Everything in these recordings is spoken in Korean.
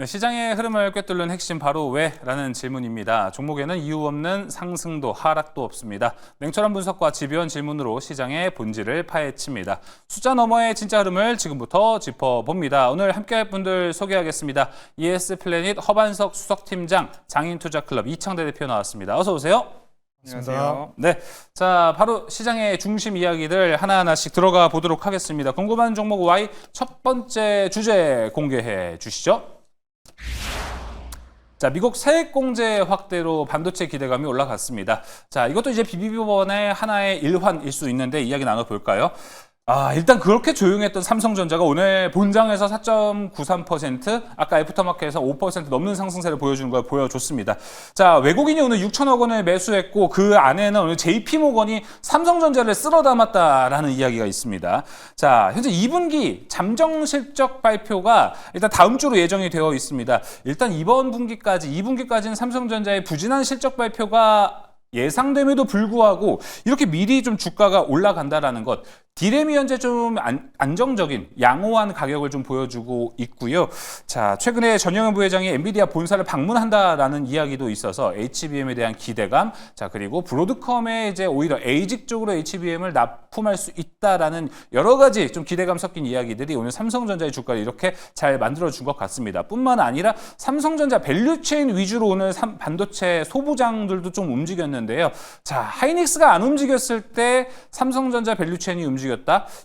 네, 시장의 흐름을 꿰뚫는 핵심 바로 왜라는 질문입니다. 종목에는 이유 없는 상승도 하락도 없습니다. 냉철한 분석과 집요한 질문으로 시장의 본질을 파헤칩니다. 숫자 너머의 진짜 흐름을 지금부터 짚어봅니다. 오늘 함께할 분들 소개하겠습니다. ES 플래닛 허반석 수석팀장, 장인투자클럽 이창대 대표 나왔습니다. 어서 오세요. 안녕하세요. 네, 자 바로 시장의 중심 이야기들 하나하나씩 들어가 보도록 하겠습니다. 궁금한 종목 Y 첫 번째 주제 공개해 주시죠. 자, 미국 세액공제 확대로 반도체 기대감이 올라갔습니다. 자, 이것도 이제 비비번의 하나의 일환일 수 있는데 이야기 나눠볼까요? 일단 그렇게 조용했던 삼성전자가 오늘 본장에서 4.93%, 아까 애프터마켓에서 5% 넘는 상승세를 보여주는 걸 보여줬습니다. 자, 외국인이 오늘 6천억 원을 매수했고 그 안에는 오늘 JP모건이 삼성전자를 쓸어 담았다라는 이야기가 있습니다. 자, 현재 2분기 잠정 실적 발표가 일단 다음 주로 예정이 되어 있습니다. 일단 이번 분기까지, 2분기까지는 삼성전자의 부진한 실적 발표가 예상됨에도 불구하고 이렇게 미리 좀 주가가 올라간다라는 것, 디램이 현재 좀 안정적인 양호한 가격을 좀 보여주고 있고요. 자, 최근에 전영현 부회장이 엔비디아 본사를 방문한다라는 이야기도 있어서 HBM에 대한 기대감, 자 그리고 브로드컴에 이제 오히려 에이직 쪽으로 HBM을 납품할 수 있다라는 여러 가지 좀 기대감 섞인 이야기들이 오늘 삼성전자의 주가를 이렇게 잘 만들어준 것 같습니다. 뿐만 아니라 삼성전자 밸류체인 위주로 오늘 반도체 소부장들도 좀 움직였는데요. 자, 하이닉스가 안 움직였을 때 삼성전자 밸류체인이 움직였다.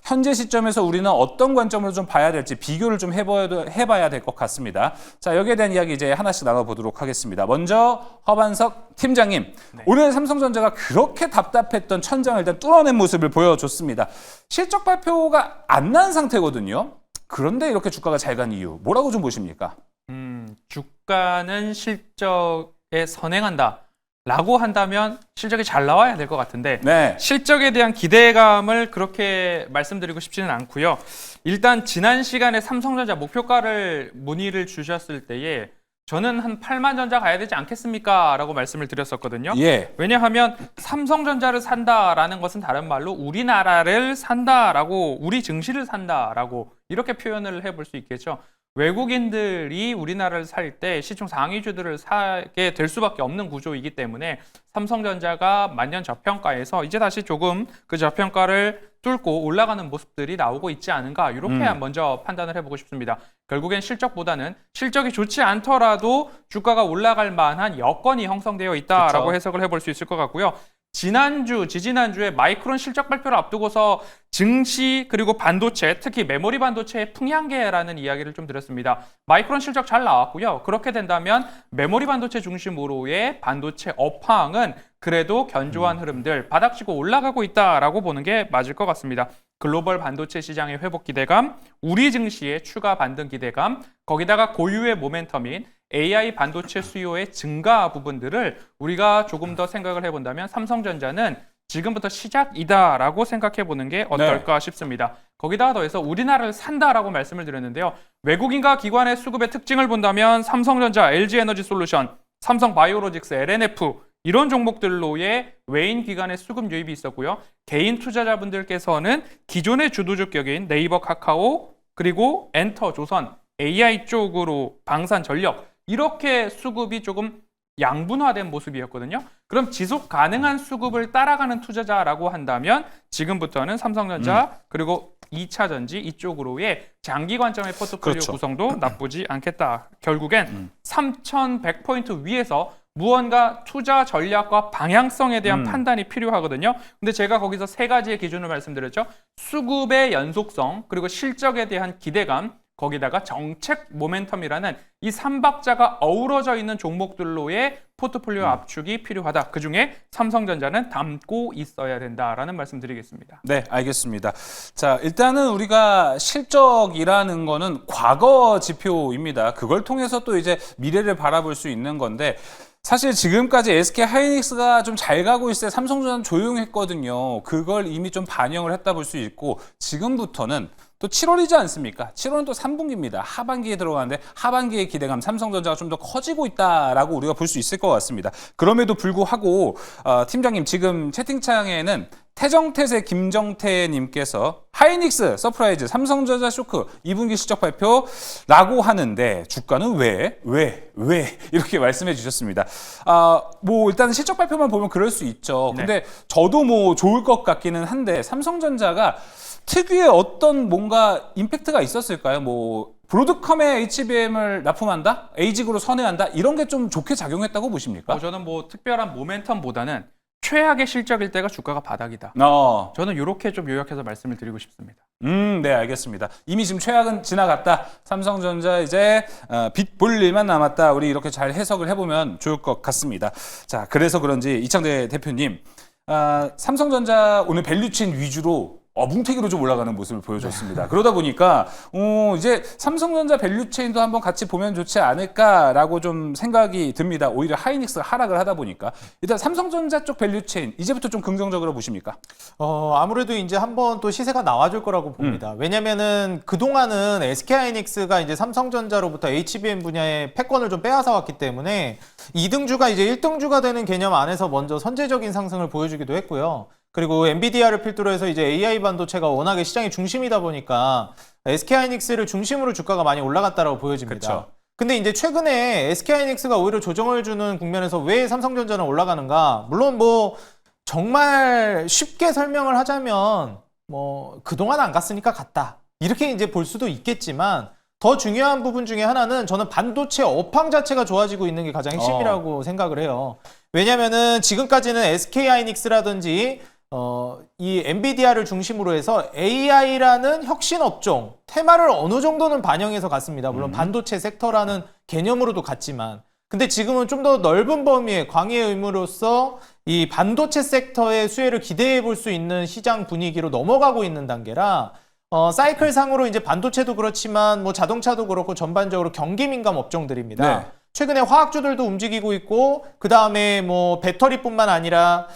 현재 시점에서 우리는 어떤 관점으로 좀 봐야 될지 비교를 좀 해봐야 될 것 같습니다. 자, 여기에 대한 이야기 이제 하나씩 나눠보도록 하겠습니다. 먼저 허반석 팀장님, 네. 오늘 삼성전자가 그렇게 답답했던 천장을 일단 뚫어낸 모습을 보여줬습니다. 실적 발표가 안 난 상태거든요. 그런데 이렇게 주가가 잘 간 이유 뭐라고 좀 보십니까? 주가는 실적에 선행한다. 라고 한다면 실적이 잘 나와야 될 것 같은데 네. 실적에 대한 기대감을 그렇게 말씀드리고 싶지는 않고요. 일단 지난 시간에 삼성전자 목표가를 문의를 주셨을 때에 저는 한 8만 전자 가야 되지 않겠습니까? 라고 말씀을 드렸었거든요. 예. 왜냐하면 삼성전자를 산다라는 것은 다른 말로 우리나라를 산다라고, 우리 증시를 산다라고 이렇게 표현을 해볼 수 있겠죠. 외국인들이 우리나라를 살 때 시총 상위주들을 사게 될 수밖에 없는 구조이기 때문에 삼성전자가 만년 저평가에서 이제 다시 조금 그 저평가를 뚫고 올라가는 모습들이 나오고 있지 않은가, 이렇게 먼저 판단을 해보고 싶습니다. 결국엔 실적보다는 실적이 좋지 않더라도 주가가 올라갈 만한 여건이 형성되어 있다라고 그쵸. 해석을 해볼 수 있을 것 같고요. 지난주, 지지난주에 마이크론 실적 발표를 앞두고서 증시 그리고 반도체, 특히 메모리 반도체의 풍향계라는 이야기를 좀 드렸습니다. 마이크론 실적 잘 나왔고요. 그렇게 된다면 메모리 반도체 중심으로의 반도체 업황은 그래도 견조한 흐름들, 바닥치고 올라가고 있다라고 보는 게 맞을 것 같습니다. 글로벌 반도체 시장의 회복 기대감, 우리 증시의 추가 반등 기대감, 거기다가 고유의 모멘텀인 AI 반도체 수요의 증가 부분들을 우리가 조금 더 생각을 해본다면 삼성전자는 지금부터 시작이다라고 생각해보는 게 어떨까 싶습니다. 거기다가 더해서 우리나라를 산다라고 말씀을 드렸는데요. 외국인과 기관의 수급의 특징을 본다면 삼성전자, LG에너지솔루션, 삼성바이오로직스, LNF 이런 종목들로의 외인 기관의 수급 유입이 있었고요. 개인 투자자분들께서는 기존의 주도적 격인 네이버, 카카오, 그리고 엔터, 조선, AI 쪽으로 방산 전력 이렇게 수급이 조금 양분화된 모습이었거든요. 그럼 지속 가능한 수급을 따라가는 투자자라고 한다면 지금부터는 삼성전자 그리고 2차 전지 이쪽으로의 장기 관점의 포트폴리오 그렇죠. 구성도 나쁘지 않겠다. 결국엔 3,100포인트 위에서 무언가 투자 전략과 방향성에 대한 판단이 필요하거든요. 근데 제가 거기서 세 가지의 기준을 말씀드렸죠. 수급의 연속성, 그리고 실적에 대한 기대감, 거기다가 정책 모멘텀이라는 이 3박자가 어우러져 있는 종목들로의 포트폴리오 압축이 필요하다. 그중에 삼성전자는 담고 있어야 된다라는 말씀 드리겠습니다. 네, 알겠습니다. 자, 일단은 우리가 실적이라는 거는 과거 지표입니다. 그걸 통해서 또 이제 미래를 바라볼 수 있는 건데 사실 지금까지 SK 하이닉스가 좀 잘 가고 있을 때 삼성전자는 조용했거든요. 그걸 이미 좀 반영을 했다 볼 수 있고 지금부터는 또 7월이지 않습니까? 7월은 또 3분기입니다. 하반기에 들어가는데 하반기의 기대감 삼성전자가 좀 더 커지고 있다라고 우리가 볼 수 있을 것 같습니다. 그럼에도 불구하고 팀장님 지금 채팅창에는 태정태세 김정태님께서 하이닉스 서프라이즈 삼성전자 쇼크 2분기 실적 발표라고 하는데 주가는 왜 이렇게 말씀해 주셨습니다. 뭐 일단 실적 발표만 보면 그럴 수 있죠. 근데 저도 뭐 좋을 것 같기는 한데 삼성전자가 특유의 어떤 뭔가 임팩트가 있었을까요? 뭐 브로드컴에 HBM을 납품한다? 에이직으로 선회한다? 이런 게 좀 좋게 작용했다고 보십니까? 저는 뭐 특별한 모멘텀보다는 최악의 실적일 때가 주가가 바닥이다. 저는 이렇게 좀 요약해서 말씀을 드리고 싶습니다. 네, 알겠습니다. 이미 지금 최악은 지나갔다. 삼성전자 이제 빚 볼 일만 남았다. 우리 이렇게 잘 해석을 해보면 좋을 것 같습니다. 자, 그래서 그런지 이창대 대표님, 삼성전자 오늘 밸류체인 위주로 뭉태기로 좀 올라가는 모습을 보여줬습니다. 그러다 보니까 이제 삼성전자 밸류체인도 한번 같이 보면 좋지 않을까라고 좀 생각이 듭니다. 오히려 하이닉스가 하락을 하다 보니까 일단 삼성전자 쪽 밸류체인 이제부터 좀 긍정적으로 보십니까? 아무래도 이제 한번 또 시세가 나와줄 거라고 봅니다. 왜냐면은 그동안은 SK하이닉스가 이제 삼성전자로부터 HBM 분야의 패권을 좀 빼앗아 왔기 때문에 2등주가 이제 1등주가 되는 개념 안에서 먼저 선제적인 상승을 보여주기도 했고요. 그리고 엔비디아를 필두로 해서 이제 AI 반도체가 워낙에 시장의 중심이다 보니까 SK하이닉스를 중심으로 주가가 많이 올라갔다라고 보여집니다. 그쵸. 근데 이제 최근에 SK하이닉스가 오히려 조정을 주는 국면에서 왜 삼성전자는 올라가는가? 물론 뭐 정말 쉽게 설명을 하자면 뭐 그동안 안 갔으니까 갔다. 이렇게 이제 볼 수도 있겠지만 더 중요한 부분 중에 하나는 저는 반도체 업황 자체가 좋아지고 있는 게 가장 핵심이라고 생각을 해요. 왜냐면은 지금까지는 SK하이닉스라든지 이 엔비디아를 중심으로 해서 AI라는 혁신 업종, 테마를 어느 정도는 반영해서 갔습니다. 물론 반도체 섹터라는 개념으로도 갔지만. 근데 지금은 좀 더 넓은 범위의 광의의 의무로서 이 반도체 섹터의 수혜를 기대해 볼 수 있는 시장 분위기로 넘어가고 있는 단계라 사이클 상으로 이제 반도체도 그렇지만 뭐 자동차도 그렇고 전반적으로 경기 민감 업종들입니다. 네. 최근에 화학주들도 움직이고 있고 그 다음에 뭐 배터리뿐만 아니라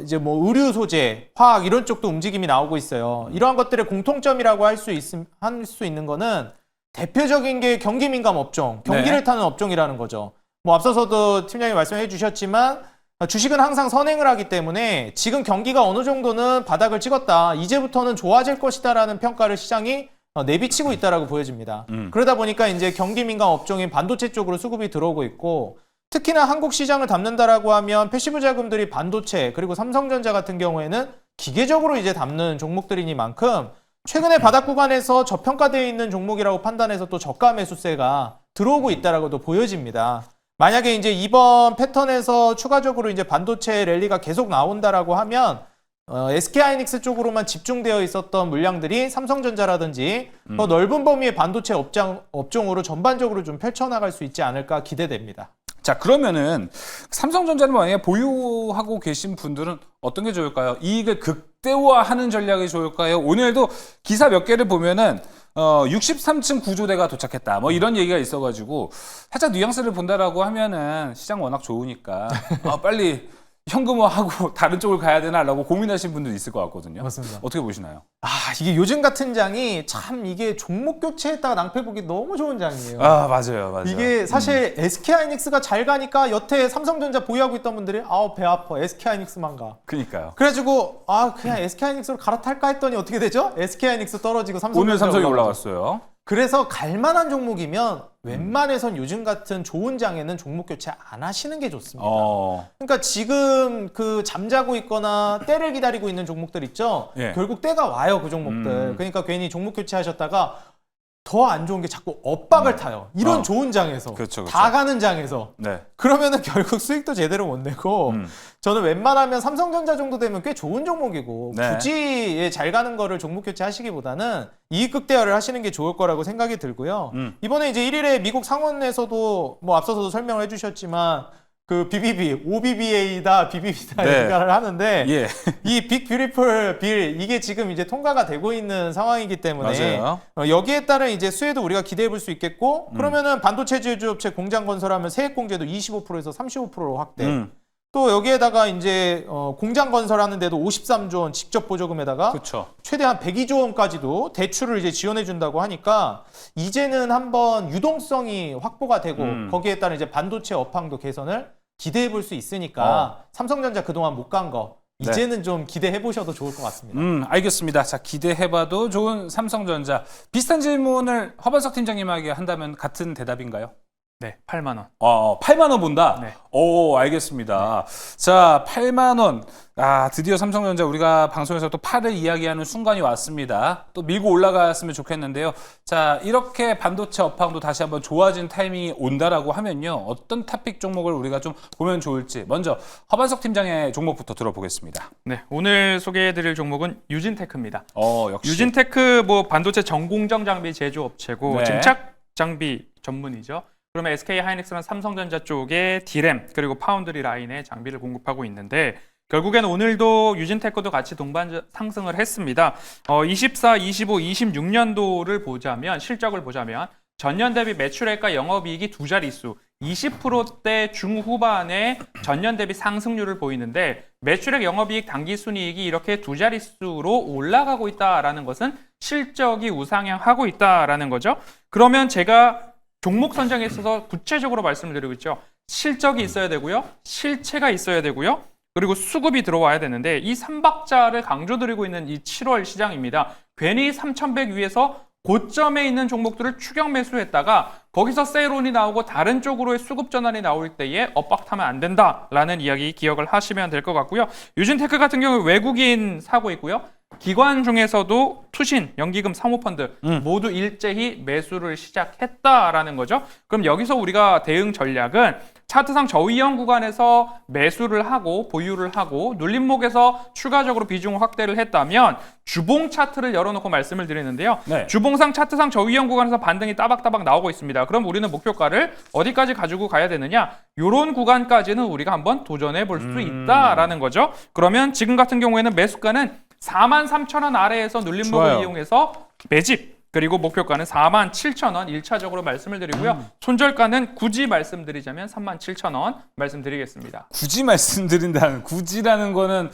이제 뭐 의류 소재, 화학 이런 쪽도 움직임이 나오고 있어요. 이러한 것들의 공통점이라고 할 수 있는 거는 대표적인 게 경기 민감 업종, 경기를 타는 업종이라는 거죠. 뭐 앞서서도 팀장님 말씀해 주셨지만 주식은 항상 선행을 하기 때문에 지금 경기가 어느 정도는 바닥을 찍었다. 이제부터는 좋아질 것이다라는 평가를 시장이 내비치고 있다라고 보여집니다. 그러다 보니까 이제 경기 민감 업종인 반도체 쪽으로 수급이 들어오고 있고 특히나 한국 시장을 담는다라고 하면 패시브 자금들이 반도체 그리고 삼성전자 같은 경우에는 기계적으로 이제 담는 종목들이니만큼 최근에 바닥 구간에서 저평가되어 있는 종목이라고 판단해서 또 저가 매수세가 들어오고 있다라고도 보여집니다. 만약에 이제 이번 패턴에서 추가적으로 이제 반도체 랠리가 계속 나온다라고 하면 SK하이닉스 쪽으로만 집중되어 있었던 물량들이 삼성전자라든지 더 넓은 범위의 반도체 업종으로 전반적으로 좀 펼쳐나갈 수 있지 않을까 기대됩니다. 자, 그러면은 삼성전자를 만약에 보유하고 계신 분들은 어떤 게 좋을까요? 이익을 극대화하는 전략이 좋을까요? 오늘도 기사 몇 개를 보면은 63층 구조대가 도착했다. 뭐 이런 얘기가 있어가지고 살짝 뉘앙스를 본다라고 하면은 시장 워낙 좋으니까 빨리 현금화하고 다른 쪽을 가야 되나라고 고민하시는 분들도 있을 것 같거든요. 맞습니다. 어떻게 보시나요? 이게 요즘 같은 장이 참 이게 종목 교체했다가 낭패 보기 너무 좋은 장이에요. 맞아요. 이게 사실 SK하이닉스가 잘 가니까 여태 삼성전자 보유하고 있던 분들이 배 아파 SK하이닉스만 가. 그러니까요. 그래가지고 그냥 SK하이닉스로 갈아탈까 했더니 어떻게 되죠? SK하이닉스 떨어지고 삼성전자 오늘 삼성이 올라갔어요. 그래서 갈만한 종목이면 웬만해선 요즘 같은 좋은 장에는 종목 교체 안 하시는 게 좋습니다. 그러니까 지금 그 잠자고 있거나 때를 기다리고 있는 종목들 있죠? 예. 결국 때가 와요, 그 종목들. 그러니까 괜히 종목 교체하셨다가 더 안 좋은 게 자꾸 엇박을 타요. 이런 좋은 장에서. 그렇죠. 다 가는 장에서. 네. 그러면은 결국 수익도 제대로 못 내고 저는 웬만하면 삼성전자 정도 되면 꽤 좋은 종목이고 네. 굳이 잘 가는 거를 종목 교체하시기보다는 이익 극대화를 하시는 게 좋을 거라고 생각이 들고요. 이번에 이제 1일에 미국 상원에서도 뭐 앞서서도 설명을 해주셨지만 그 BBB, OBBA다, BBB다 네. 얘기를 하는데 예. 이 빅 뷰티풀 빌 이게 지금 이제 통과가 되고 있는 상황이기 때문에 맞아요. 여기에 따른 이제 수혜도 우리가 기대해 볼 수 있겠고 그러면은 반도체 제조업체 공장 건설하면 세액 공제도 25%에서 35%로 확대. 또 여기에다가 이제 공장 건설하는데도 53조 원 직접 보조금에다가 그렇죠. 최대한 102조 원까지도 대출을 이제 지원해 준다고 하니까 이제는 한번 유동성이 확보가 되고 거기에 따른 이제 반도체 업황도 개선을 기대해 볼 수 있으니까 삼성전자 그동안 못 간 거 네. 이제는 좀 기대해 보셔도 좋을 것 같습니다. 알겠습니다. 자, 기대해봐도 좋은 삼성전자. 비슷한 질문을 허반석 팀장님에게 한다면 같은 대답인가요? 네, 8만 원. 8만 원 본다? 네. 오, 알겠습니다. 자, 8만 원. 드디어 삼성전자 우리가 방송에서 또 8을 이야기하는 순간이 왔습니다. 또 밀고 올라갔으면 좋겠는데요. 자, 이렇게 반도체 업황도 다시 한번 좋아진 타이밍이 온다라고 하면요. 어떤 탑픽 종목을 우리가 좀 보면 좋을지 먼저 허반석 팀장의 종목부터 들어보겠습니다. 네, 오늘 소개해드릴 종목은 유진테크입니다. 역시. 유진테크 반도체 전공정 장비 제조업체고 네. 증착 장비 전문이죠. 그러면 SK 하이닉스는 삼성전자 쪽에 D램 그리고 파운드리 라인에 장비를 공급하고 있는데 결국에는 오늘도 유진테크도 같이 동반 상승을 했습니다. 24, 25, 26년도를 보자면 실적을 보자면 전년 대비 매출액과 영업이익이 두 자릿수 20%대 중후반의 전년 대비 상승률을 보이는데 매출액, 영업이익, 당기순이익이 이렇게 두 자릿수로 올라가고 있다라는 것은 실적이 우상향하고 있다라는 거죠. 그러면 제가 종목 선정에 있어서 구체적으로 말씀을 드리고 있죠. 실적이 있어야 되고요. 실체가 있어야 되고요. 그리고 수급이 들어와야 되는데 이 3박자를 강조드리고 있는 이 7월 시장입니다. 괜히 3,100 위에서 고점에 있는 종목들을 추격 매수했다가 거기서 세일온이 나오고 다른 쪽으로의 수급 전환이 나올 때에 엇박타면 안 된다라는 이야기 기억을 하시면 될 것 같고요. 유진테크 같은 경우 외국인 사고 있고요. 기관 중에서도 투신, 연기금, 사모펀드 모두 일제히 매수를 시작했다라는 거죠. 그럼 여기서 우리가 대응 전략은 차트상 저위험 구간에서 매수를 하고 보유를 하고 눌림목에서 추가적으로 비중 확대를 했다면 주봉 차트를 열어놓고 말씀을 드리는데요. 네. 주봉상 차트상 저위험 구간에서 반등이 따박따박 나오고 있습니다. 그럼 우리는 목표가를 어디까지 가지고 가야 되느냐? 이런 구간까지는 우리가 한번 도전해 볼 수 있다라는 거죠. 그러면 지금 같은 경우에는 매수가는 43,000원 아래에서 눌림목을 좋아요. 이용해서 매집 그리고 목표가는 47,000원 1차적으로 말씀을 드리고요. 손절가는 굳이 말씀드리자면 37,000원 말씀드리겠습니다. 굳이 말씀드린다는 굳이라는 거는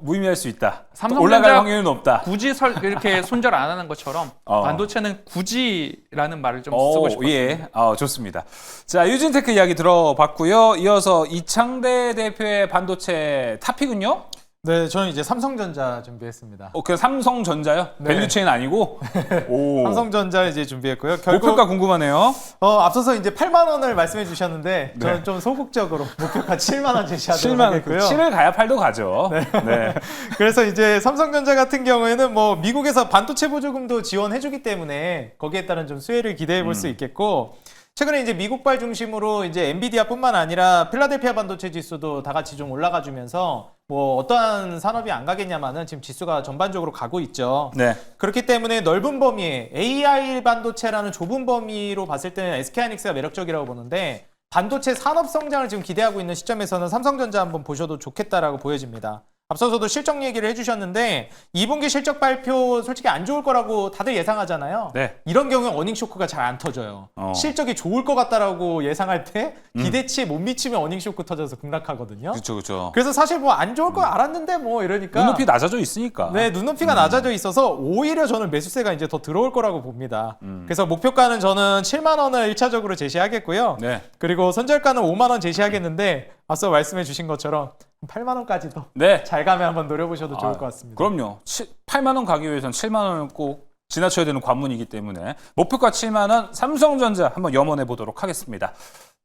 무의미할 수 있다. 삼성전자 올라갈 확률은 높다. 굳이 이렇게 손절 안 하는 것처럼 반도체는 굳이라는 말을 좀 쓰고 싶었습니다. 예, 좋습니다. 자, 유진테크 이야기 들어봤고요. 이어서 이창대 대표의 반도체 탑픽은요? 네, 저는 이제 삼성전자 준비했습니다. 그 삼성전자요? 네. 밸류체인 아니고? 오. 삼성전자 이제 준비했고요. 목표가 궁금하네요. 앞서서 이제 8만 원을 말씀해 주셨는데 네. 저는 좀 소극적으로 목표가 7만 원 제시하도록 7만 원. 하겠고요. 7을 가야 8도 가죠. 네. 그래서 이제 삼성전자 같은 경우에는 뭐 미국에서 반도체 보조금도 지원해주기 때문에 거기에 따른 좀 수혜를 기대해 볼 수 있겠고 최근에 이제 미국발 중심으로 이제 엔비디아뿐만 아니라 필라델피아 반도체 지수도 다 같이 좀 올라가 주면서 뭐 어떠한 산업이 안 가겠냐마는 지금 지수가 전반적으로 가고 있죠. 네. 그렇기 때문에 넓은 범위에 AI 반도체라는 좁은 범위로 봤을 때는 SK하이닉스가 매력적이라고 보는데 반도체 산업 성장을 지금 기대하고 있는 시점에서는 삼성전자 한번 보셔도 좋겠다라고 보여집니다. 앞서서도 실적 얘기를 해주셨는데 2분기 실적 발표 솔직히 안 좋을 거라고 다들 예상하잖아요. 네. 이런 경우에 어닝 쇼크가 잘 안 터져요. 실적이 좋을 것 같다라고 예상할 때 기대치에 못 미치면 어닝 쇼크 터져서 급락하거든요. 그렇죠. 그래서 사실 뭐 안 좋을 거 알았는데 뭐 이러니까 눈높이 낮아져 있으니까. 네, 눈높이가 낮아져 있어서 오히려 저는 매수세가 이제 더 들어올 거라고 봅니다. 그래서 목표가는 저는 7만 원을 1차적으로 제시하겠고요. 네. 그리고 손절가는 5만 원 제시하겠는데 앞서 말씀해 주신 것처럼 8만 원까지도 네. 잘 가면 한번 노려보셔도 좋을 것 같습니다. 그럼요. 8만 원 가기 위해서는 7만 원을 꼭 지나쳐야 되는 관문이기 때문에 목표가 7만 원 삼성전자 한번 염원해 보도록 하겠습니다.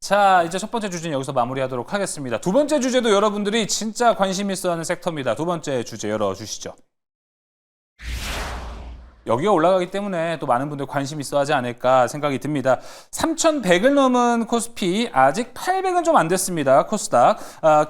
자, 이제 첫 번째 주제는 여기서 마무리하도록 하겠습니다. 두 번째 주제도 여러분들이 진짜 관심 있어 하는 섹터입니다. 두 번째 주제 열어주시죠. 여기가 올라가기 때문에 또 많은 분들 관심 있어 하지 않을까 생각이 듭니다. 3,100을 넘은 코스피, 아직 800은 좀 안 됐습니다. 코스닥.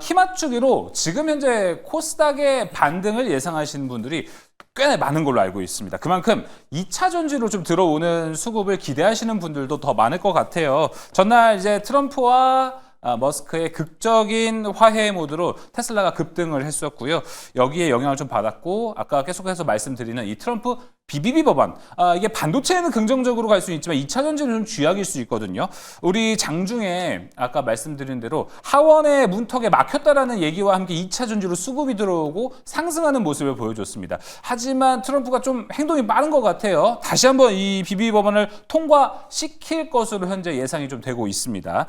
키 맞추기로 지금 현재 코스닥의 반등을 예상하시는 분들이 꽤 많은 걸로 알고 있습니다. 그만큼 2차 전지로 좀 들어오는 수급을 기대하시는 분들도 더 많을 것 같아요. 전날 이제 트럼프와 머스크의 극적인 화해 모드로 테슬라가 급등을 했었고요. 여기에 영향을 좀 받았고 아까 계속해서 말씀드리는 이 트럼프 BBB 법안, 이게 반도체에는 긍정적으로 갈 수 있지만 2차 전지는 좀 쥐약일 수 있거든요. 우리 장중에 아까 말씀드린 대로 하원의 문턱에 막혔다라는 얘기와 함께 2차 전지로 수급이 들어오고 상승하는 모습을 보여줬습니다. 하지만 트럼프가 좀 행동이 빠른 것 같아요. 다시 한번 이 BBB 법안을 통과시킬 것으로 현재 예상이 좀 되고 있습니다.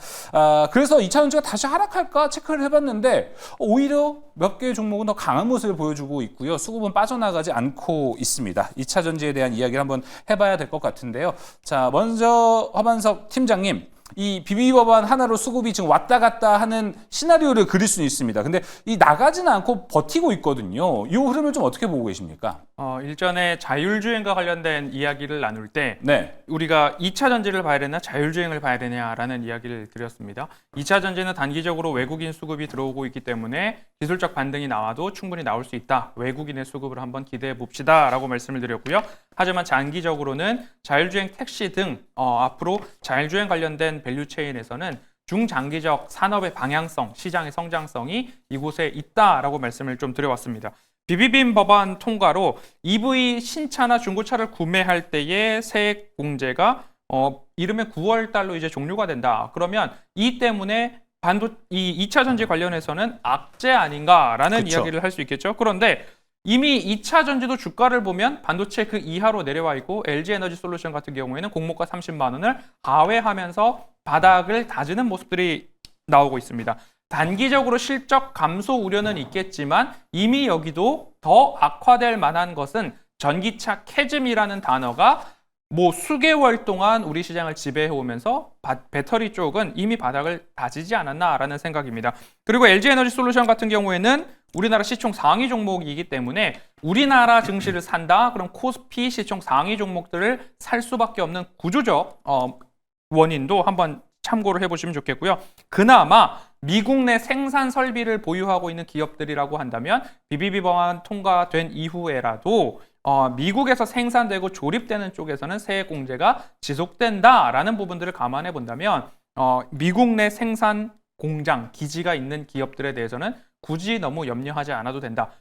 그래서 2차 전지가 다시 하락할까 체크를 해봤는데 오히려 몇 개의 종목은 더 강한 모습을 보여주고 있고요. 수급은 빠져나가지 않고 있습니다. 2차 전지에 대한 이야기를 한번 해봐야 될 것 같은데요. 자, 먼저 허만석 팀장님. 이 BBB 법안 하나로 수급이 지금 왔다 갔다 하는 시나리오를 그릴 수는 있습니다. 근데 이 나가지는 않고 버티고 있거든요. 이 흐름을 좀 어떻게 보고 계십니까? 일전에 자율주행과 관련된 이야기를 나눌 때 네. 우리가 2차 전지를 봐야 되나 자율주행을 봐야 되냐라는 이야기를 드렸습니다. 2차 전지는 단기적으로 외국인 수급이 들어오고 있기 때문에 기술적 반등이 나와도 충분히 나올 수 있다. 외국인의 수급을 한번 기대해 봅시다 라고 말씀을 드렸고요. 하지만 장기적으로는 자율주행 택시 등 앞으로 자율주행 관련된 밸류체인에서는 중장기적 산업의 방향성, 시장의 성장성이 이곳에 있다라고 말씀을 좀 드려왔습니다. BBB 법안 통과로 EV 신차나 중고차를 구매할 때의 세액 공제가 이르면 9월 달로 이제 종료가 된다. 그러면 이 때문에 이 2차 전지 관련해서는 악재 아닌가라는 그쵸. 이야기를 할 수 있겠죠. 그런데 이미 2차 전지도 주가를 보면 반도체 그 이하로 내려와 있고 LG 에너지 솔루션 같은 경우에는 공모가 30만 원을 하회하면서 바닥을 다지는 모습들이 나오고 있습니다. 단기적으로 실적 감소 우려는 있겠지만 이미 여기도 더 악화될 만한 것은 전기차 캐즘이라는 단어가 뭐 수개월 동안 우리 시장을 지배해 오면서 배터리 쪽은 이미 바닥을 다지지 않았나라는 생각입니다. 그리고 LG 에너지 솔루션 같은 경우에는 우리나라 시총 상위 종목이기 때문에 우리나라 증시를 산다? 그럼 코스피 시총 상위 종목들을 살 수밖에 없는 구조적 원인도 한번 참고를 해보시면 좋겠고요. 그나마 미국 내 생산 설비를 보유하고 있는 기업들이라고 한다면 BBB 법안 통과된 이후에라도 미국에서 생산되고 조립되는 쪽에서는 세액 공제가 지속된다라는 부분들을 감안해 본다면 미국 내 생산 공장, 기지가 있는 기업들에 대해서는 굳이 너무 염려하지 않아도 된다.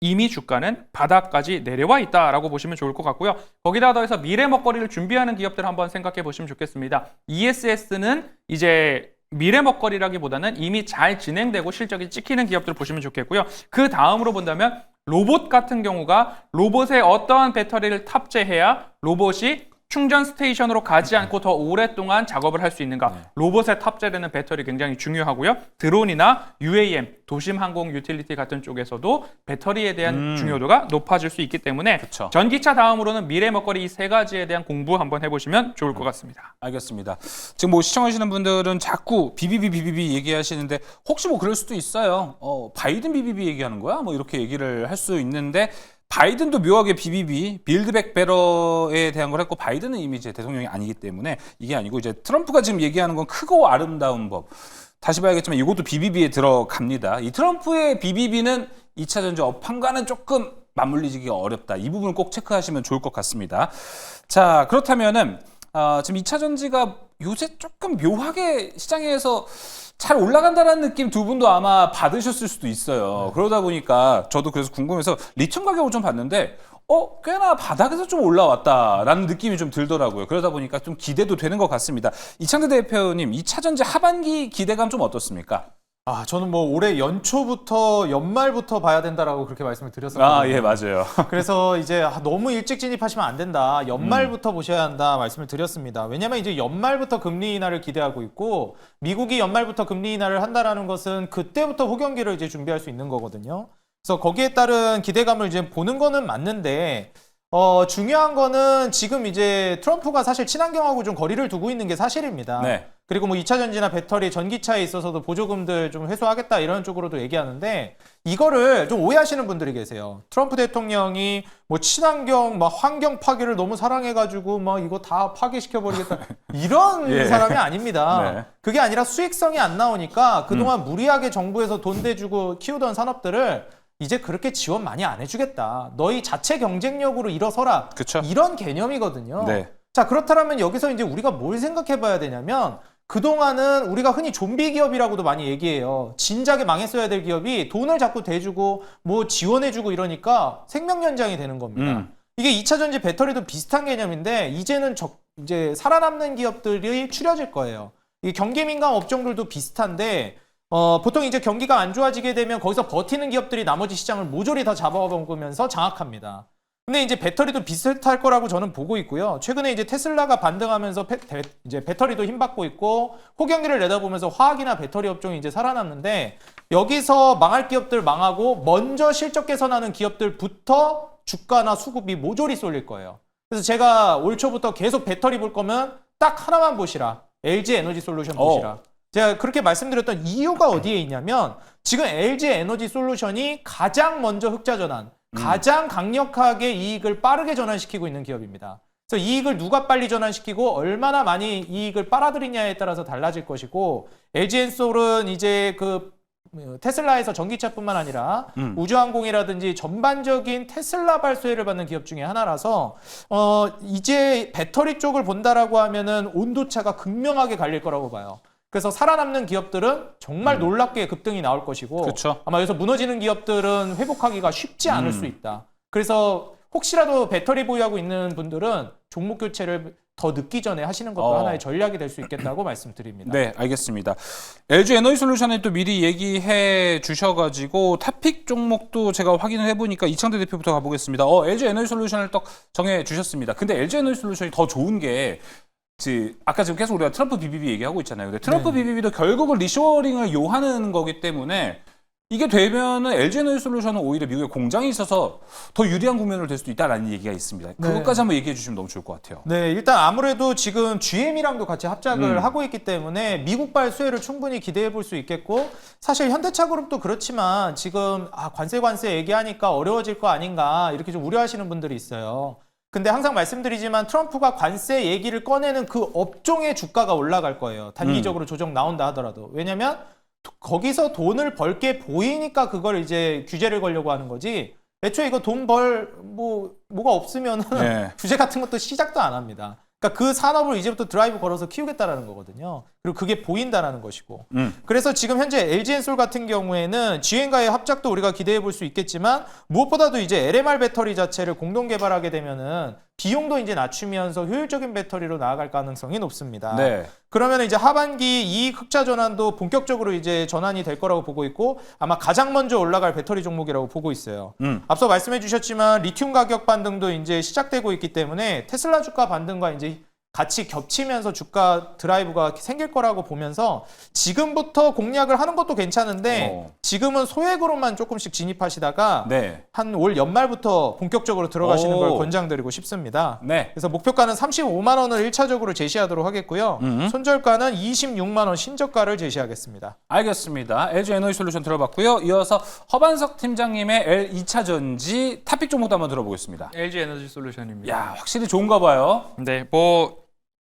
이미 주가는 바닥까지 내려와 있다라고 보시면 좋을 것 같고요. 거기다 더해서 미래 먹거리를 준비하는 기업들 한번 생각해 보시면 좋겠습니다. ESS는 이제 미래 먹거리라기보다는 이미 잘 진행되고 실적이 찍히는 기업들 보시면 좋겠고요. 그 다음으로 본다면 로봇 같은 경우가 로봇에 어떠한 배터리를 탑재해야 로봇이 충전 스테이션으로 가지 않고 더 오랫동안 작업을 할 수 있는가. 로봇에 탑재되는 배터리 굉장히 중요하고요. 드론이나 UAM, 도심 항공 유틸리티 같은 쪽에서도 배터리에 대한 중요도가 높아질 수 있기 때문에 그쵸. 전기차 다음으로는 미래 먹거리 이 세 가지에 대한 공부 한번 해보시면 좋을 것 같습니다. 알겠습니다. 지금 뭐 시청하시는 분들은 자꾸 BBB 얘기하시는데 혹시 뭐 그럴 수도 있어요. 바이든 BBB 얘기하는 거야? 뭐 이렇게 얘기를 할 수 있는데 바이든도 묘하게 BBB, 빌드백 베러에 대한 걸 했고 바이든은 이미 이제 대통령이 아니기 때문에 이게 아니고 이제 트럼프가 지금 얘기하는 건 크고 아름다운 법. 다시 봐야겠지만 이것도 BBB에 들어갑니다. 이 트럼프의 BBB는 2차 전지 업황과는 조금 맞물리기가 어렵다. 이 부분을 꼭 체크하시면 좋을 것 같습니다. 자, 그렇다면은 지금 2차 전지가 요새 조금 묘하게 시장에서 잘 올라간다는 느낌 두 분도 아마 받으셨을 수도 있어요. 그러다 보니까 저도 그래서 궁금해서 리튬 가격을 좀 봤는데 꽤나 바닥에서 좀 올라왔다라는 느낌이 좀 들더라고요. 그러다 보니까 좀 기대도 되는 것 같습니다. 이창대 대표님, 2차 전지 하반기 기대감 좀 어떻습니까? 저는 뭐 올해 연초부터 연말부터 봐야 된다라고 그렇게 말씀을 드렸었거든요. 예, 맞아요. 그래서 이제 너무 일찍 진입하시면 안 된다. 연말부터 보셔야 한다 말씀을 드렸습니다. 왜냐하면 이제 연말부터 금리 인하를 기대하고 있고 미국이 연말부터 금리 인하를 한다라는 것은 그때부터 호경기를 이제 준비할 수 있는 거거든요. 그래서 거기에 따른 기대감을 이제 보는 거는 맞는데 중요한 거는 지금 이제 트럼프가 사실 친환경하고 좀 거리를 두고 있는 게 사실입니다. 네. 그리고 뭐 2차 전지나 배터리, 전기차에 있어서도 보조금들 좀 회수하겠다 이런 쪽으로도 얘기하는데 이거를 좀 오해하시는 분들이 계세요. 트럼프 대통령이 뭐 친환경, 막 환경 파괴를 너무 사랑해가지고 막 이거 다 파괴시켜버리겠다 이런 예. 사람이 아닙니다. 네. 그게 아니라 수익성이 안 나오니까 그동안 무리하게 정부에서 돈 대주고 키우던 산업들을 이제 그렇게 지원 많이 안 해주겠다. 너희 자체 경쟁력으로 일어서라. 그쵸. 이런 개념이거든요. 네. 자, 그렇다면 여기서 이제 우리가 뭘 생각해 봐야 되냐면 그동안은 우리가 흔히 좀비 기업이라고도 많이 얘기해요. 진작에 망했어야 될 기업이 돈을 자꾸 대주고 뭐 지원해주고 이러니까 생명 연장이 되는 겁니다. 이게 2차 전지 배터리도 비슷한 개념인데 이제는 이제 살아남는 기업들이 추려질 거예요. 이 경기 민감 업종들도 비슷한데 보통 이제 경기가 안 좋아지게 되면 거기서 버티는 기업들이 나머지 시장을 모조리 다 잡아먹으면서 장악합니다. 근데 이제 배터리도 비슷할 거라고 저는 보고 있고요. 최근에 이제 테슬라가 반등하면서 이제 배터리도 힘받고 있고 호경기를 내다보면서 화학이나 배터리 업종이 이제 살아남는데 여기서 망할 기업들 망하고 먼저 실적 개선하는 기업들부터 주가나 수급이 모조리 쏠릴 거예요. 그래서 제가 올 초부터 계속 배터리 볼 거면 딱 하나만 보시라. LG 에너지 솔루션 보시라. 제가 그렇게 말씀드렸던 이유가 어디에 있냐면 지금 LG 에너지 솔루션이 가장 먼저 흑자 전환, 가장 강력하게 이익을 빠르게 전환시키고 있는 기업입니다. 그래서 이익을 누가 빨리 전환시키고 얼마나 많이 이익을 빨아들이냐에 따라서 달라질 것이고 LG엔솔은 이제 그 테슬라에서 전기차뿐만 아니라 우주항공이라든지 전반적인 테슬라 발수혜를 받는 기업 중에 하나라서 이제 배터리 쪽을 본다라고 하면은 온도차가 극명하게 갈릴 거라고 봐요. 그래서 살아남는 기업들은 정말 놀랍게 급등이 나올 것이고 그쵸. 아마 여기서 무너지는 기업들은 회복하기가 쉽지 않을 수 있다. 그래서 혹시라도 배터리 보유하고 있는 분들은 종목 교체를 더 늦기 전에 하시는 것도 하나의 전략이 될 수 있겠다고 말씀드립니다. 네, 알겠습니다. LG 에너지 솔루션에 또 미리 얘기해 주셔가지고 탑픽 종목도 제가 확인을 해보니까 이창대 대표부터 가보겠습니다. LG 에너지 솔루션을 딱 정해 주셨습니다. 근데 LG 에너지 솔루션이 더 좋은 게 아까 지금 계속 우리가 트럼프 BBB 얘기하고 있잖아요. 근데 트럼프 BBB도 결국은 리쇼어링을 요하는 거기 때문에 이게 되면은 LG 에너지 솔루션은 오히려 미국에 공장이 있어서 더 유리한 국면으로 될 수도 있다라는 얘기가 있습니다. 그것까지 한번 얘기해 주시면 너무 좋을 것 같아요. 네, 일단 아무래도 지금 GM이랑도 같이 합작을 하고 있기 때문에 미국발 수혜를 충분히 기대해 볼 수 있겠고 사실 현대차그룹도 그렇지만 지금 관세 얘기하니까 어려워질 거 아닌가 이렇게 좀 우려하시는 분들이 있어요. 근데 항상 말씀드리지만 트럼프가 관세 얘기를 꺼내는 그 업종의 주가가 올라갈 거예요. 단기적으로 조정 나온다 하더라도. 왜냐면 거기서 돈을 벌게 보이니까 그걸 이제 규제를 걸려고 하는 거지. 애초에 이거 돈 뭐가 없으면은 규제 같은 것도 시작도 안 합니다. 그러니까 그 산업을 이제부터 드라이브 걸어서 키우겠다라는 거거든요. 그리고 그게 보인다라는 것이고. 그래서 지금 현재 LG엔솔 같은 경우에는 GM과의 합작도 우리가 기대해 볼 수 있겠지만 무엇보다도 이제 LMR 배터리 자체를 공동 개발하게 되면은 비용도 이제 낮추면서 효율적인 배터리로 나아갈 가능성이 높습니다. 네. 그러면 이제 하반기 이익 흑자 전환도 본격적으로 이제 전환이 될 거라고 보고 있고 아마 가장 먼저 올라갈 배터리 종목이라고 보고 있어요. 앞서 말씀해 주셨지만 리튬 가격 반등도 이제 시작되고 있기 때문에 테슬라 주가 반등과 이제 같이 겹치면서 주가 드라이브가 생길 거라고 보면서 지금부터 공략을 하는 것도 괜찮은데 지금은 소액으로만 조금씩 진입하시다가 한 올 연말부터 본격적으로 들어가시는 걸 권장드리고 싶습니다. 그래서 목표가는 35만 원을 1차적으로 제시하도록 하겠고요. 손절가는 26만 원 신저가를 제시하겠습니다. 알겠습니다. LG 에너지 솔루션 들어봤고요. 이어서 허반석 팀장님의 L2차 전지 탑픽 종목도 한번 들어보겠습니다. LG 에너지 솔루션입니다. 야, 확실히 좋은가 봐요. 네,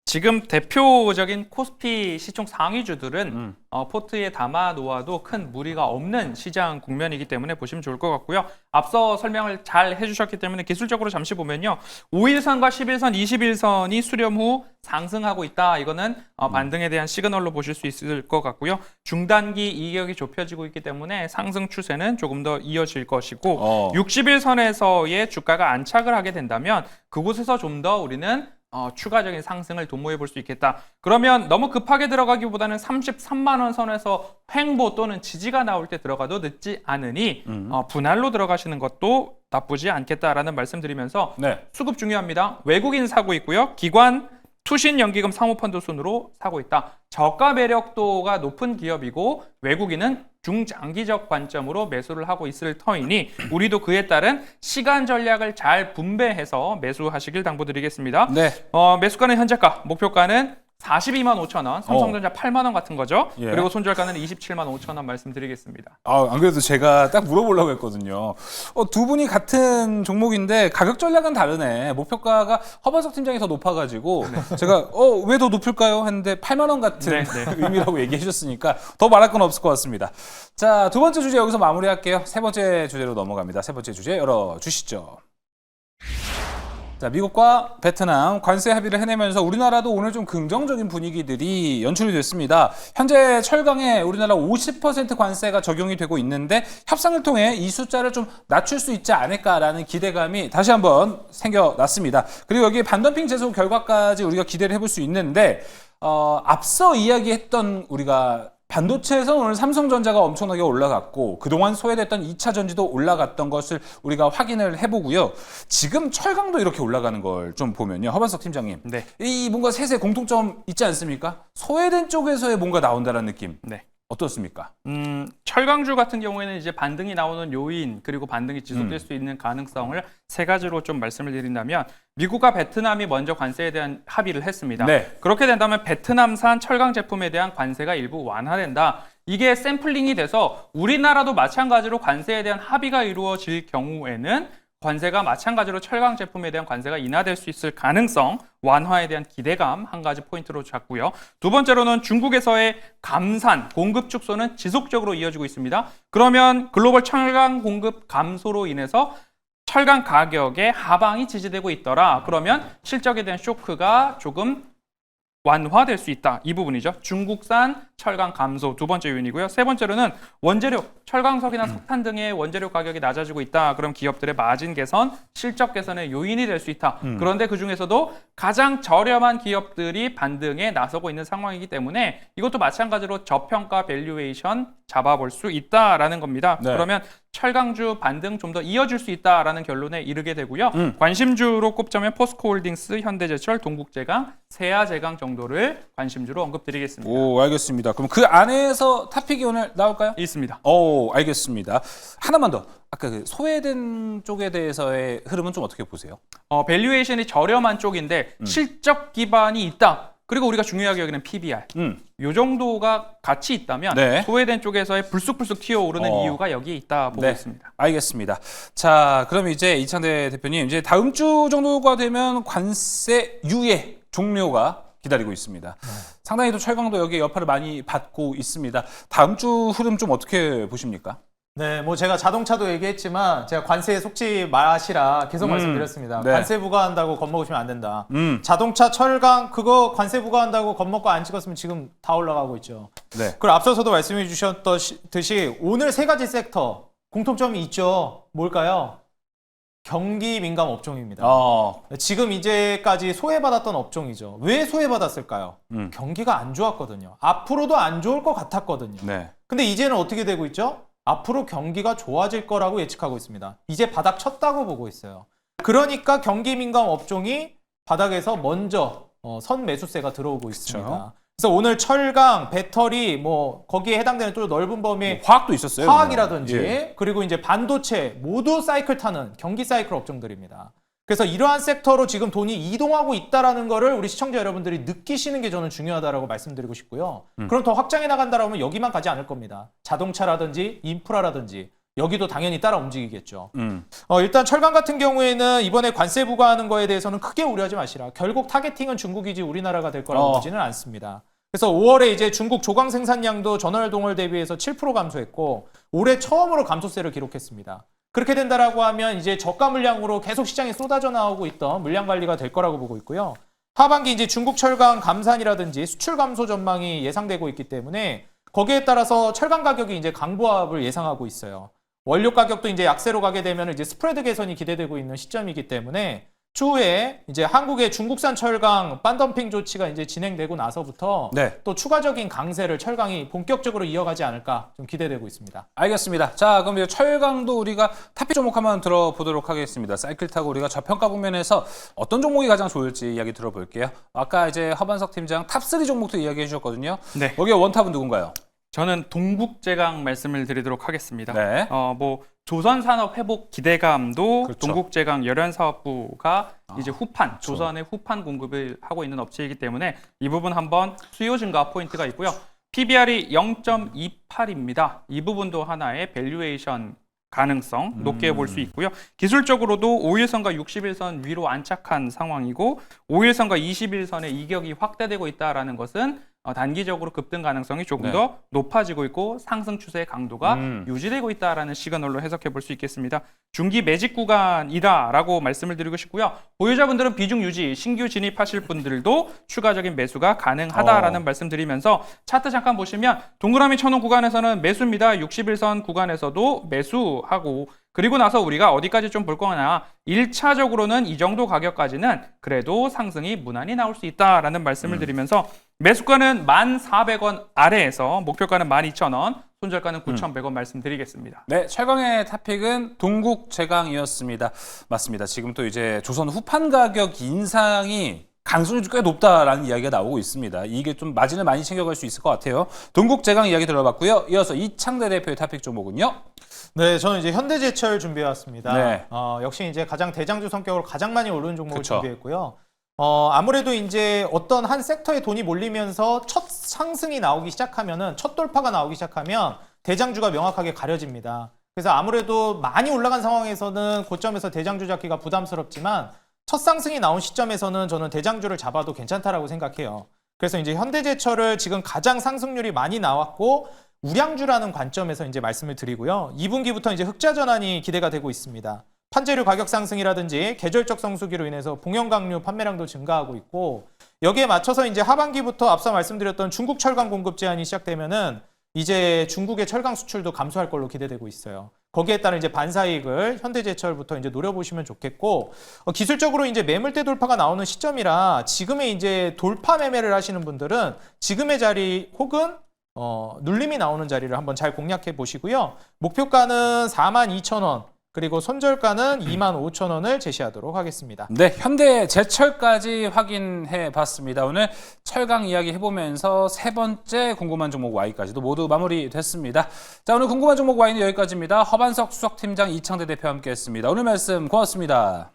지금 대표적인 코스피 시총 상위주들은 포트에 담아 놓아도 큰 무리가 없는 시장 국면이기 때문에 보시면 좋을 것 같고요. 앞서 설명을 잘 해주셨기 때문에 기술적으로 잠시 보면요. 5일선과 11선, 21선이 수렴 후 상승하고 있다. 이거는 반등에 대한 시그널로 보실 수 있을 것 같고요. 중단기 이격이 좁혀지고 있기 때문에 상승 추세는 조금 더 이어질 것이고 60일선에서의 주가가 안착을 하게 된다면 그곳에서 좀 더 우리는 추가적인 상승을 도모해 볼 수 있겠다. 그러면 너무 급하게 들어가기보다는 33만 원 선에서 횡보 또는 지지가 나올 때 들어가도 늦지 않으니 분할로 들어가시는 것도 나쁘지 않겠다라는 말씀드리면서 수급 중요합니다. 외국인 사고 있고요. 기관 투신 연기금 사모펀드 순으로 사고 있다. 저가 매력도가 높은 기업이고 외국인은 중장기적 관점으로 매수를 하고 있을 터이니 우리도 그에 따른 시간 전략을 잘 분배해서 매수하시길 당부드리겠습니다. 매수가는 현재가, 목표가는 42만 5천 원, 삼성전자 8만 원 같은 거죠. 그리고 손절가는 27만 5천 원 말씀드리겠습니다. 안 그래도 제가 딱 물어보려고 했거든요. 두 분이 같은 종목인데 가격 전략은 다르네. 목표가가 허반석 팀장이 더 높아가지고 제가 왜 더 높을까요? 했는데 8만 원 같은 의미라고 얘기해 주셨으니까 더 말할 건 없을 것 같습니다. 자, 두 번째 주제 여기서 마무리할게요. 세 번째 주제로 넘어갑니다. 세 번째 주제 열어주시죠. 자, 미국과 베트남 관세 합의를 해내면서 우리나라도 오늘 좀 긍정적인 분위기들이 연출이 됐습니다. 현재 철강에 우리나라 50% 관세가 적용이 되고 있는데 협상을 통해 이 숫자를 좀 낮출 수 있지 않을까라는 기대감이 다시 한번 생겨났습니다. 그리고 여기 반덤핑 제소 결과까지 우리가 기대를 해볼 수 있는데 앞서 이야기했던 우리가 반도체에서는 오늘 삼성전자가 엄청나게 올라갔고 그동안 소외됐던 2차 전지도 올라갔던 것을 우리가 확인을 해보고요. 지금 철강도 이렇게 올라가는 걸 좀 보면요. 허반석 팀장님. 네. 이 뭔가 셋의 공통점 있지 않습니까? 소외된 쪽에서의 뭔가 나온다는 느낌. 네. 어떻습니까? 철강주 같은 경우에는 이제 반등이 나오는 요인 그리고 반등이 지속될 수 있는 가능성을 세 가지로 좀 말씀을 드린다면 미국과 베트남이 먼저 관세에 대한 합의를 했습니다. 네. 그렇게 된다면 베트남산 철강 제품에 대한 관세가 일부 완화된다. 이게 샘플링이 돼서 우리나라도 마찬가지로 관세에 대한 합의가 이루어질 경우에는 관세가 마찬가지로 철강 제품에 대한 관세가 인하될 수 있을 가능성, 완화에 대한 기대감 한 가지 포인트로 잡고요. 두 번째로는 중국에서의 감산, 공급 축소는 지속적으로 이어지고 있습니다. 그러면 글로벌 철강 공급 감소로 인해서 철강 가격의 하방이 지지되고 있더라. 그러면 실적에 대한 쇼크가 조금 완화될 수 있다. 이 부분이죠. 중국산 철강 감소 두 번째 요인이고요. 세 번째로는 원재료, 철강석이나 석탄 등의 원재료 가격이 낮아지고 있다. 그럼 기업들의 마진 개선, 실적 개선의 요인이 될 수 있다. 그런데 그중에서도 가장 저렴한 기업들이 반등에 나서고 있는 상황이기 때문에 이것도 마찬가지로 저평가 밸류에이션 잡아볼 수 있다라는 겁니다. 네. 그러면 철강주 반등 좀 더 이어질 수 있다라는 결론에 이르게 되고요. 관심주로 꼽자면 포스코홀딩스, 현대제철, 동국제강, 세아제강 정도를 관심주로 언급드리겠습니다. 오, 알겠습니다. 그럼 그 안에서 탑픽이 오늘 나올까요? 있습니다. 오, 알겠습니다. 하나만 더. 아까 그 소외된 쪽에 대해서의 흐름은 좀 어떻게 보세요? 밸류에이션이 저렴한 쪽인데 실적 기반이 있다. 그리고 우리가 중요하게 여기는 PBR. 이 정도가 같이 있다면 네. 소외된 쪽에서의 불쑥불쑥 튀어오르는 이유가 여기에 있다 보고 네, 있습니다. 알겠습니다. 자, 그럼 이제 이창대 대표님, 이제 다음 주 정도가 되면 관세 유예 종료가 기다리고 있습니다. 상당히 또 철강도 여기에 여파를 많이 받고 있습니다. 다음 주 흐름 좀 어떻게 보십니까? 네, 뭐 제가 자동차도 얘기했지만 제가 관세에 속지 마시라 계속 말씀드렸습니다. 네. 관세 부과한다고 겁먹으시면 안 된다. 자동차, 철강 그거 관세 부과한다고 겁먹고 안 찍었으면 지금 다 올라가고 있죠. 네. 그리고 앞서서도 말씀해 주셨듯이 오늘 세 가지 섹터 공통점이 있죠. 뭘까요? 경기 민감 업종입니다. 지금 이제까지 소외받았던 업종이죠. 왜 소외받았을까요? 경기가 안 좋았거든요. 앞으로도 안 좋을 것 같았거든요. 네. 근데 이제는 어떻게 되고 있죠? 앞으로 경기가 좋아질 거라고 예측하고 있습니다. 이제 바닥 쳤다고 보고 있어요. 그러니까 경기 민감 업종이 바닥에서 먼저 선매수세가 들어오고 있습니다. 그래서 오늘 철강, 배터리 뭐 거기에 해당되는 또 넓은 범위의 뭐 화학도 있었어요. 화학이라든지 예. 그리고 이제 반도체 모두 사이클 타는 경기 사이클 업종들입니다. 그래서 이러한 섹터로 지금 돈이 이동하고 있다라는 거를 우리 시청자 여러분들이 느끼시는 게 저는 중요하다라고 말씀드리고 싶고요. 그럼 더 확장해 나간다라면 여기만 가지 않을 겁니다. 자동차라든지 인프라라든지 여기도 당연히 따라 움직이겠죠. 일단 철강 같은 경우에는 이번에 관세 부과하는 거에 대해서는 크게 우려하지 마시라. 결국 타겟팅은 중국이지 우리나라가 될 거라고 보지는 않습니다. 그래서 5월에 이제 중국 조강 생산량도 전월 동월 대비해서 7% 감소했고 올해 처음으로 감소세를 기록했습니다. 그렇게 된다라고 하면 이제 저가 물량으로 계속 시장에 쏟아져 나오고 있던 물량 관리가 될 거라고 보고 있고요. 하반기 이제 중국 철강 감산이라든지 수출 감소 전망이 예상되고 있기 때문에 거기에 따라서 철강 가격이 이제 강보합을 예상하고 있어요. 원료 가격도 이제 약세로 가게 되면 이제 스프레드 개선이 기대되고 있는 시점이기 때문에 추후에 이제 한국의 중국산 철강 반덤핑 조치가 이제 진행되고 나서부터 네. 또 추가적인 강세를 철강이 본격적으로 이어가지 않을까 좀 기대되고 있습니다. 알겠습니다. 자, 그럼 이제 철강도 우리가 탑픽 종목 한번 들어보도록 하겠습니다. 사이클 타고 우리가 저평가 국면에서 어떤 종목이 가장 좋을지 이야기 들어볼게요. 아까 이제 허반석 팀장 탑3 종목도 이야기해 주셨거든요. 네. 여기에 원탑은 누군가요? 저는 동국제강 말씀을 드리도록 하겠습니다. 네. 뭐 조선산업 회복 기대감도 그렇죠. 동국제강 열연사업부가 이제 후판, 조선의 후판 공급을 하고 있는 업체이기 때문에 이 부분 한번 수요 증가 포인트가 있고요. PBR이 0.28입니다. 이 부분도 하나의 밸류에이션 가능성 높게 볼 수 있고요. 기술적으로도 5일선과 60일선 위로 안착한 상황이고 5일선과 21선의 이격이 확대되고 있다는 것은 단기적으로 급등 가능성이 조금 네. 더 높아지고 있고 상승 추세의 강도가 유지되고 있다는 시그널로 해석해 볼 수 있겠습니다. 중기 매직 구간이다라고 말씀을 드리고 싶고요. 보유자분들은 비중 유지, 신규 진입하실 분들도 추가적인 매수가 가능하다라는 말씀드리면서 차트 잠깐 보시면 동그라미 쳐놓은 구간에서는 매수입니다. 60일선 구간에서도 매수하고 그리고 나서 우리가 어디까지 좀 볼 거냐 1차적으로는 이 정도 가격까지는 그래도 상승이 무난히 나올 수 있다라는 말씀을 드리면서 매수가는 1,400원 아래에서 목표가는 12,000원, 손절가는 9,100원 말씀드리겠습니다. 네, 최강의 탑픽은 동국제강이었습니다. 맞습니다. 지금 또 이제 조선 후판 가격 인상이 가능성이 꽤 높다라는 이야기가 나오고 있습니다. 이게 좀 마진을 많이 챙겨갈 수 있을 것 같아요. 동국제강 이야기 들어봤고요. 이어서 이창대 대표의 탑픽 종목은요. 네, 저는 이제 현대제철 준비해 왔습니다. 네. 역시 이제 가장 대장주 성격으로 가장 많이 오르는 종목을 그쵸. 준비했고요. 아무래도 이제 어떤 한 섹터에 돈이 몰리면서 첫 상승이 나오기 시작하면은 첫 돌파가 나오기 시작하면 대장주가 명확하게 가려집니다. 그래서 아무래도 많이 올라간 상황에서는 고점에서 대장주 잡기가 부담스럽지만 첫 상승이 나온 시점에서는 저는 대장주를 잡아도 괜찮다라고 생각해요. 그래서 이제 현대제철을 지금 가장 상승률이 많이 나왔고 우량주라는 관점에서 이제 말씀을 드리고요. 2분기부터 이제 흑자 전환이 기대가 되고 있습니다. 판재료 가격 상승이라든지 계절적 성수기로 인해서 봉연강류 판매량도 증가하고 있고 여기에 맞춰서 이제 하반기부터 앞서 말씀드렸던 중국 철강 공급 제한이 시작되면은 이제 중국의 철강 수출도 감소할 걸로 기대되고 있어요. 거기에 따른 이제 반사이익을 현대제철부터 이제 노려보시면 좋겠고 기술적으로 이제 매물대 돌파가 나오는 시점이라 지금의 이제 돌파 매매를 하시는 분들은 지금의 자리 혹은 눌림이 나오는 자리를 한번 잘 공략해 보시고요. 목표가는 42,000원 그리고 손절가는 25,000원을 제시하도록 하겠습니다. 네, 현대제철까지 확인해 봤습니다. 오늘 철강 이야기 해보면서 세 번째 궁금한 종목 Y까지도 모두 마무리됐습니다. 자, 오늘 궁금한 종목 Y는 여기까지입니다. 허반석 수석팀장 이창대 대표와 함께했습니다. 오늘 말씀 고맙습니다.